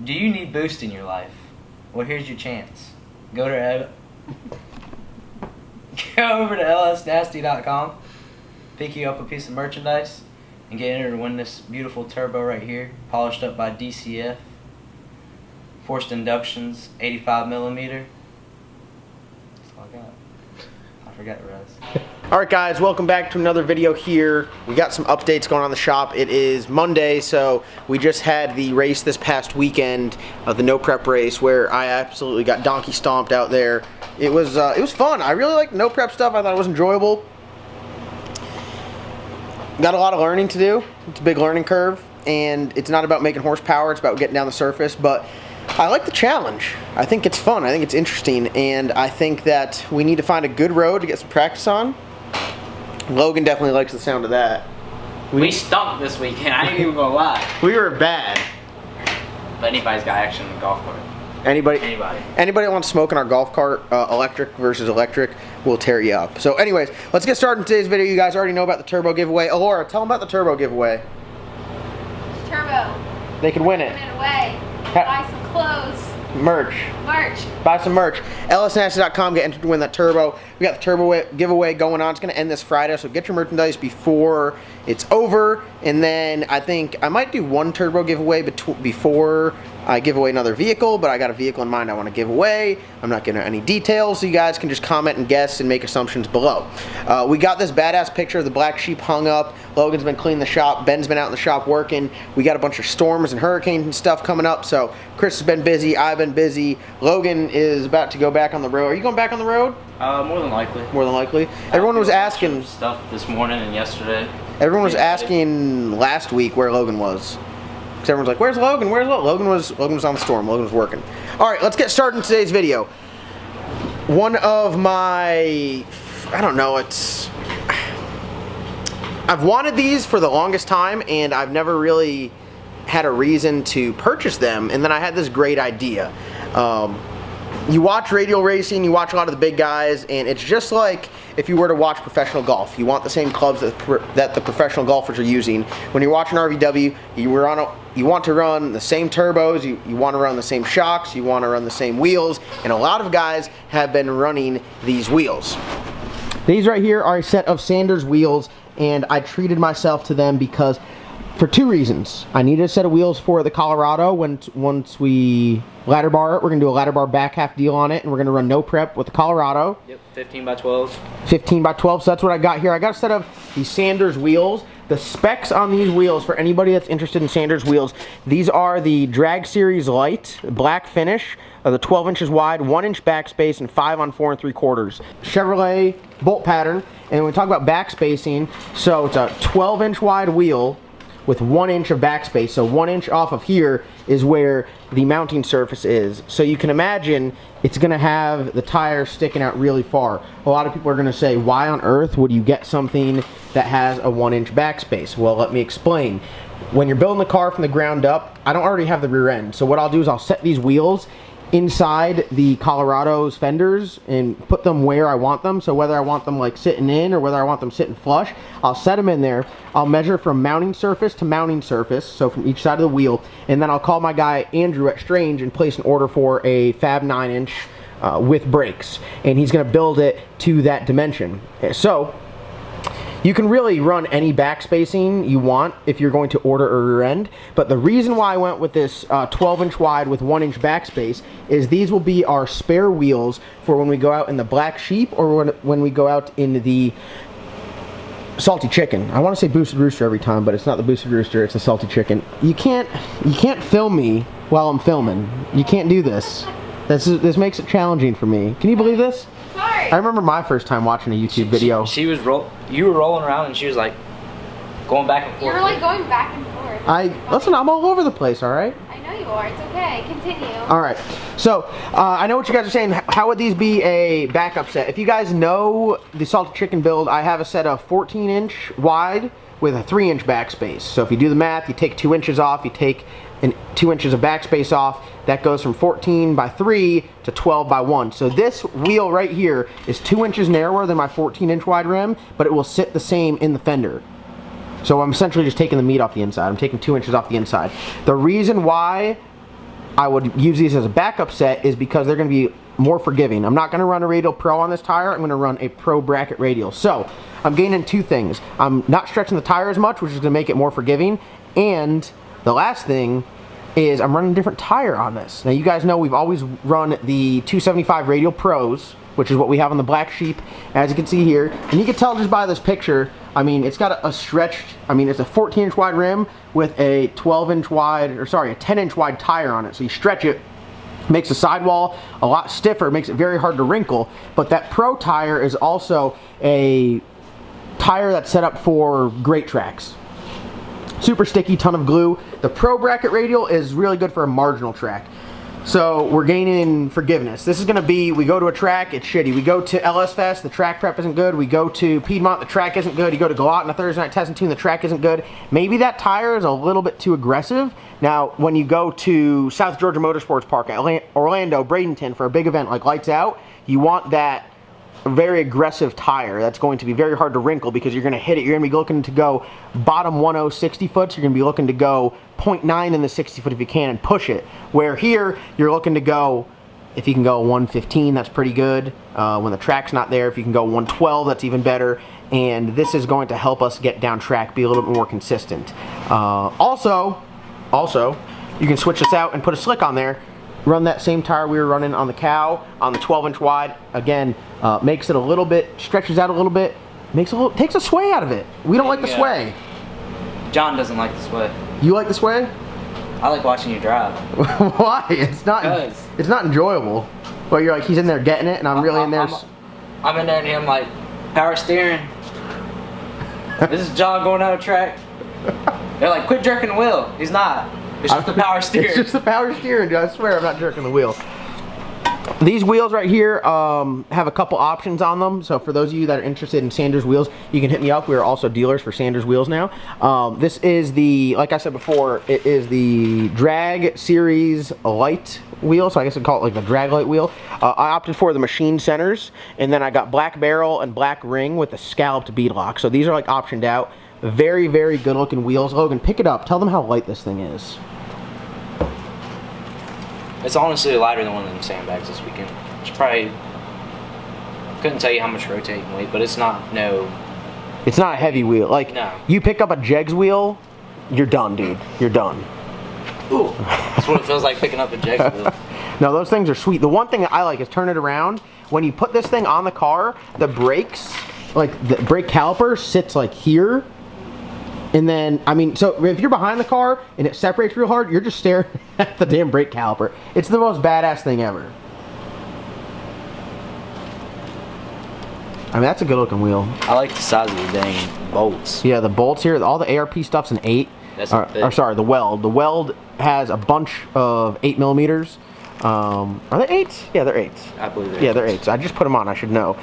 Do you need boost in your life? Well, here's your chance. Go over to lsnasty.com, pick you up a piece of merchandise, and get entered to win this beautiful turbo right here, polished up by DCF, forced inductions, 85mm. That's all I got. I forgot the rest. Alright guys, welcome back to another video here. We got some updates going on in the shop. It is Monday, so we just had the race this past weekend of the no prep race where I absolutely got donkey stomped out there. It was fun. I really liked no prep stuff. I thought it was enjoyable. Got a lot of learning to do. It's a big learning curve, and it's not about making horsepower, it's about getting down the surface, but I like the challenge. I think it's fun. I think it's interesting, and I think that we need to find a good road to get some practice on. Logan definitely likes the sound of that. We stunk this weekend, I ain't even gonna lie. We were bad. But anybody's got action in the golf cart. Anybody that wants to smoke in our golf cart, electric versus electric, will tear you up. So anyways, let's get started in today's video. You guys already know about the turbo giveaway. Alora, tell them about the turbo giveaway. Turbo. They can win it. Win it away. Buy some clothes. Merch. Buy some merch. lsnasty.com, get entered to win that turbo. We got the turbo giveaway going on. It's going to end this Friday, so get your merchandise before it's over. And then I think I might do one turbo giveaway before I give away another vehicle, but I got a vehicle in mind I want to give away. I'm not giving any details, so you guys can just comment and guess and make assumptions below. We got this badass picture of the black sheep hung up. Logan's been cleaning the shop. Ben's been out in the shop working. We got a bunch of storms and hurricanes and stuff coming up, so Chris has been busy. I've been busy. Logan is about to go back on the road. Are you going back on the road? More than likely. More than likely. Everyone was asking stuff this morning and yesterday. Everyone was asking last week where Logan was. Because everyone's like, where's Logan? Where's Logan? Logan was on the storm. Logan was working. All right, let's get started in today's video. One of my, I don't know, I've wanted these for the longest time, and I've never really had a reason to purchase them, and then I had this great idea. You watch radial racing, you watch a lot of the big guys, and it's just like if you were to watch professional golf. You want the same clubs that the professional golfers are using. When you're watching RVW, you want to run the same turbos, you want to run the same shocks, you want to run the same wheels, and a lot of guys have been running these wheels. These right here are a set of Sanders wheels, and I treated myself to them because for two reasons. I needed a set of wheels for the Colorado once we ladder bar it. We're going to do a ladder bar back half deal on it, and we're going to run no prep with the Colorado. Yep, 15 by 12s. 15 by 12, so that's what I got here. I got a set of these Sanders wheels. The specs on these wheels, for anybody that's interested in Sanders wheels, these are the Drag Series Light, black finish, the 12 inches wide, 1 inch backspace, and 5 on 4 3/4. Chevrolet bolt pattern, and when we talk about backspacing, so it's a 12 inch wide wheel with 1 inch of backspace. So 1 inch off of here is where the mounting surface is. So you can imagine it's going to have the tire sticking out really far. A lot of people are going to say, why on earth would you get something that has a 1 inch backspace? Well, let me explain. When you're building the car from the ground up, I don't already have the rear end. So what I'll do is I'll set these wheels inside the Colorado's fenders and put them where I want them. So whether I want them like sitting in or whether I want them sitting flush, I'll set them in there. I'll measure from mounting surface to mounting surface, so from each side of the wheel, and then I'll call my guy Andrew at Strange and place an order for a Fab 9 inch with brakes, and he's going to build it to that dimension. So you can really run any backspacing you want if you're going to order a rear end, but the reason why I went with this 12 inch wide with 1 inch backspace is these will be our spare wheels for when we go out in the Black Sheep or when we go out in the Salty Chicken. I want to say Boosted Rooster every time, but it's not the Boosted Rooster, it's the Salty Chicken. You can't film me while I'm filming. You can't do this. This makes it challenging for me. Can you believe this? Sorry. I remember my first time watching a YouTube video. You were rolling around and she was like going back and forth. You were like going back and forth. Listen, I'm all over the place, all right? I know you are. It's okay. Continue. All right. So, I know what you guys are saying. How would these be a backup set? If you guys know the Salted Chicken build, I have a set of 14 inch wide with a 3 inch backspace. So if you do the math, you take 2 inches off, you take 2 inches of backspace off, that goes from 14 by 3 to 12 by 1. So this wheel right here is 2 inches narrower than my 14 inch wide rim, but it will sit the same in the fender. So I'm essentially just taking the meat off the inside. I'm taking 2 inches off the inside. The reason why I would use these as a backup set is because they're going to be more forgiving. I'm not going to run a Radial Pro on this tire. I'm going to run a Pro bracket radial. So I'm gaining two things. I'm not stretching the tire as much, which is going to make it more forgiving. And the last thing is I'm running a different tire on this. Now you guys know we've always run the 275 Radial Pros, which is what we have on the Black Sheep, as you can see here. And you can tell just by this picture, I mean, it's got a stretched, I mean, it's a 14-inch wide rim with a 12-inch wide, or sorry, a 10-inch wide tire on it. So you stretch it, makes the sidewall a lot stiffer, makes it very hard to wrinkle. But that Pro tire is also a tire that's set up for great tracks. Super sticky, ton of glue. The Pro bracket radial is really good for a marginal track. So we're gaining forgiveness. This is going to be, we go to a track, it's shitty. We go to LS Fest, the track prep isn't good. We go to Piedmont, the track isn't good. You go to Gallatin on a Thursday night test and tune, the track isn't good. Maybe that tire is a little bit too aggressive. Now, when you go to South Georgia Motorsports Park, Orlando, Bradenton for a big event like Lights Out, you want that very aggressive tire that's going to be very hard to wrinkle because you're going to hit it. You're going to be looking to go bottom 10 60 foot. So you're going to be looking to go 0.9 in the 60 foot if you can and push it. Where here, you're looking to go, if you can go 115, that's pretty good. When the track's not there, if you can go 112, that's even better. And this is going to help us get down track, be a little bit more consistent. Also, you can switch this out and put a slick on there. Run that same tire we were running on the Cow on the 12-inch wide. Again, makes it a little bit, stretches out a little bit, takes a sway out of it. We don't like the sway. John doesn't like the sway. You like the sway? I like watching you drive. Why? It's not enjoyable. Well, you're like, he's in there getting it, and I'm really in there. I'm in there and him like, power steering. This is John going out of track. They're like, quit jerking the wheel. He's not. It's just the power steering. It's just the power steering, dude. I swear I'm not jerking the wheel. These wheels right here have a couple options on them. So for those of you that are interested in Sanders wheels, you can hit me up. We are also dealers for Sanders wheels now. This is the, like I said before, it is the Drag Series Light wheel. So I guess I'd call it like the Drag Light wheel. I opted for the machine centers. And then I got black barrel and black ring with a scalloped bead lock. So these are like optioned out. Very, very good looking wheels. Logan, pick it up. Tell them how light this thing is. It's honestly lighter than one of them sandbags this weekend. It's probably, couldn't tell you how much rotating weight, but it's not It's not a heavy wheel. Like, no. You pick up a Jegs wheel, you're done, dude. You're done. Ooh, that's what it feels like picking up a Jegs wheel. No, those things are sweet. The one thing that I like is turn it around. When you put this thing on the car, the brakes, like the brake caliper sits like here. And then, I mean, so if you're behind the car and it separates real hard, you're just staring at the damn brake caliper. It's the most badass thing ever. I mean, that's a good looking wheel. I like the size of the dang bolts. Yeah, the bolts here, all the ARP stuff's an 8. That's or sorry, the weld. The weld has a bunch of 8 millimeters. Are they 8s? Yeah, they're 8s. I believe they're 8s. Yeah, they're 8s. I just put them on. I should know.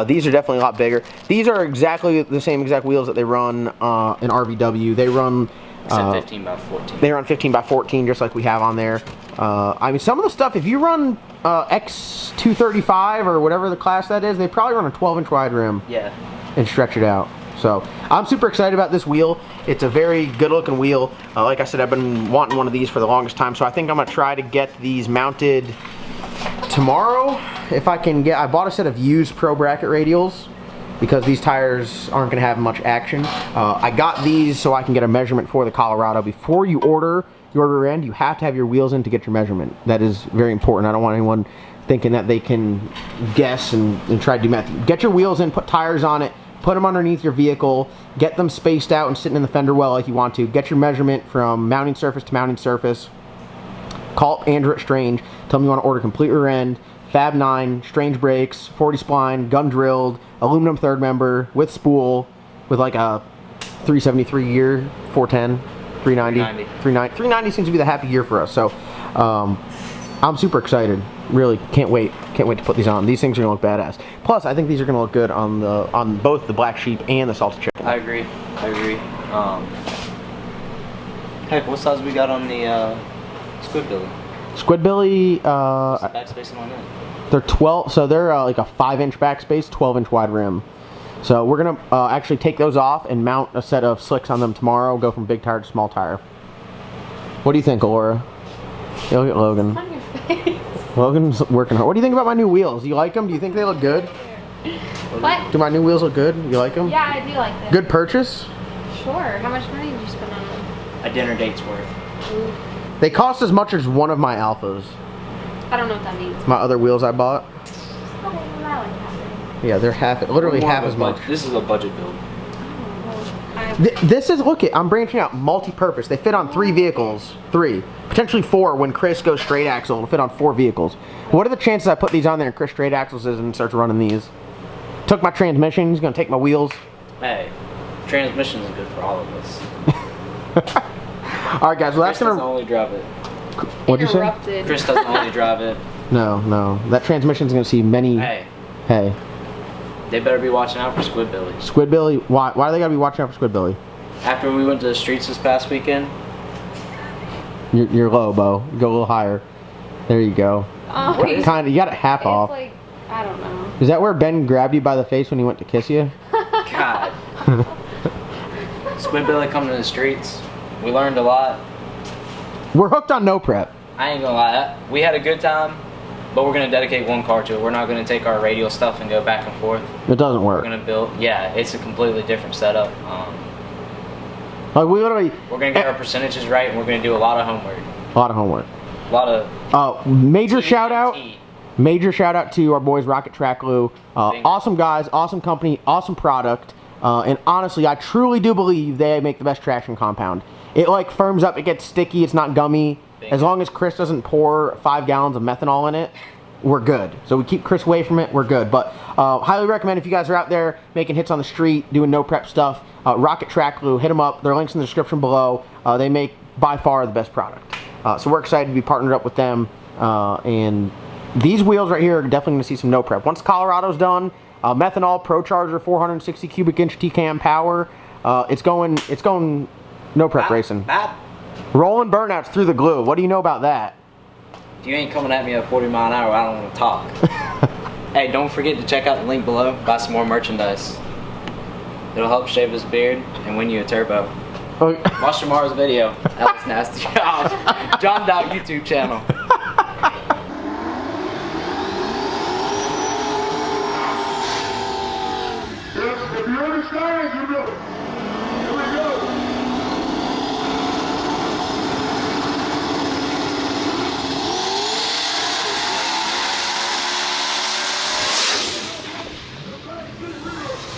These are definitely a lot bigger. These are exactly the same exact wheels that they run in RVW. They run... 15 by 14. They run 15 by 14 just like we have on there. I mean, some of the stuff, if you run X235 or whatever the class that is, they probably run a 12-inch wide rim. Yeah. And stretch it out. So I'm super excited about this wheel. It's a very good looking wheel. Like I said, I've been wanting one of these for the longest time, so I think I'm gonna try to get these mounted tomorrow if I can get. I bought a set of used Pro bracket radials because these tires aren't gonna have much action. I got these so I can get a measurement for the Colorado. Before you order your rear end, you have to have your wheels in to get your measurement. That is very important. I don't want anyone thinking that they can guess and try to do math. Get your wheels in, put tires on it, put them underneath your vehicle, get them spaced out and sitting in the fender well like you want to. Get your measurement from mounting surface to mounting surface. Call Andrew at Strange. Tell them you want to order complete rear end, Fab 9, Strange brakes, 40 spline, gun drilled, aluminum third member with spool, with like a 373 gear, 410, 390. 390 seems to be the happy gear for us. So I'm super excited. Really can't wait to put these on. These things are gonna look badass. Plus, I think these are gonna look good on both the Black Sheep and the Salted Chicken. I agree. Heck, what size we got on the Squidbilly? Squidbilly, what's the backspacing on that? They're 12, so they're like a 5-inch backspace, 12-inch wide rim. So we're gonna actually take those off and mount a set of slicks on them tomorrow. Go from big tire to small tire. What do you think, Laura? Yeah, look at Logan. On your face. Logan's working hard. What do you think about my new wheels? Do you like them? Do you think they look good? What? Do my new wheels look good? You like them? Yeah, I do like them. Good purchase? Sure. How much money did you spend on them? A dinner date's worth. Ooh. They cost as much as one of my Alphas. I don't know what that means. My other wheels I bought. Oh, that like happened. Yeah, they're literally half as much. This is a budget build. This is, look it, I'm branching out, multi-purpose. They fit on 3 vehicles. 3. Potentially 4 when Chris goes straight axle. It'll fit on 4 vehicles. What are the chances I put these on there and Chris straight axles and starts running these? Took my transmission, he's gonna take my wheels. Hey, transmission is good for all of us. Alright guys, well that's Chris doesn't gonna... only drive it. What'd you say? Interrupted. Chris doesn't only drive it. No. That transmission's gonna see many... Hey. They better be watching out for Squidbilly. Squidbilly? Why do they gotta be watching out for Squidbilly? After we went to the streets this past weekend. You're low, Bo. You go a little higher. There you go. Oh, Kinda, you got it half off. Like, I don't know. Is that where Ben grabbed you by the face when he went to kiss you? God. Squidbilly coming to the streets. We learned a lot. We're hooked on no prep. I ain't gonna lie. We had a good time, but we're gonna dedicate one car to it. We're not gonna take our radial stuff and go back and forth. It doesn't We're work. gonna build. Yeah, it's a completely different setup. Like we literally... We're gonna get our percentages right, and we're gonna do a lot of homework. A lot of homework. A lot of. Major shout out. TNT. Major shout out to our boys Rocket Track Glue. Awesome guys, awesome company, awesome product. And honestly, I truly do believe they make the best traction compound. It like firms up, it gets sticky, it's not gummy. As long as Chris doesn't pour 5 gallons of methanol in it, we're good. So we keep Chris away from it, we're good. But highly recommend if you guys are out there making hits on the street, doing no prep stuff, Rocket Track Glue, hit them up. Their link's in the description below. They make by far the best product. So we're excited to be partnered up with them. And these wheels right here are definitely gonna see some no prep. Once Colorado's done, methanol, Pro Charger, 460 cubic inch TCAM power. It's going no prep racing. Rolling burnouts through the glue. What do you know about that? If you ain't coming at me at 40 mile an hour, I don't want to talk. Hey, don't forget to check out the link below. Buy some more merchandise. It'll help shave his beard and win you a turbo. Watch tomorrow's video. That was nasty. John Dog YouTube channel.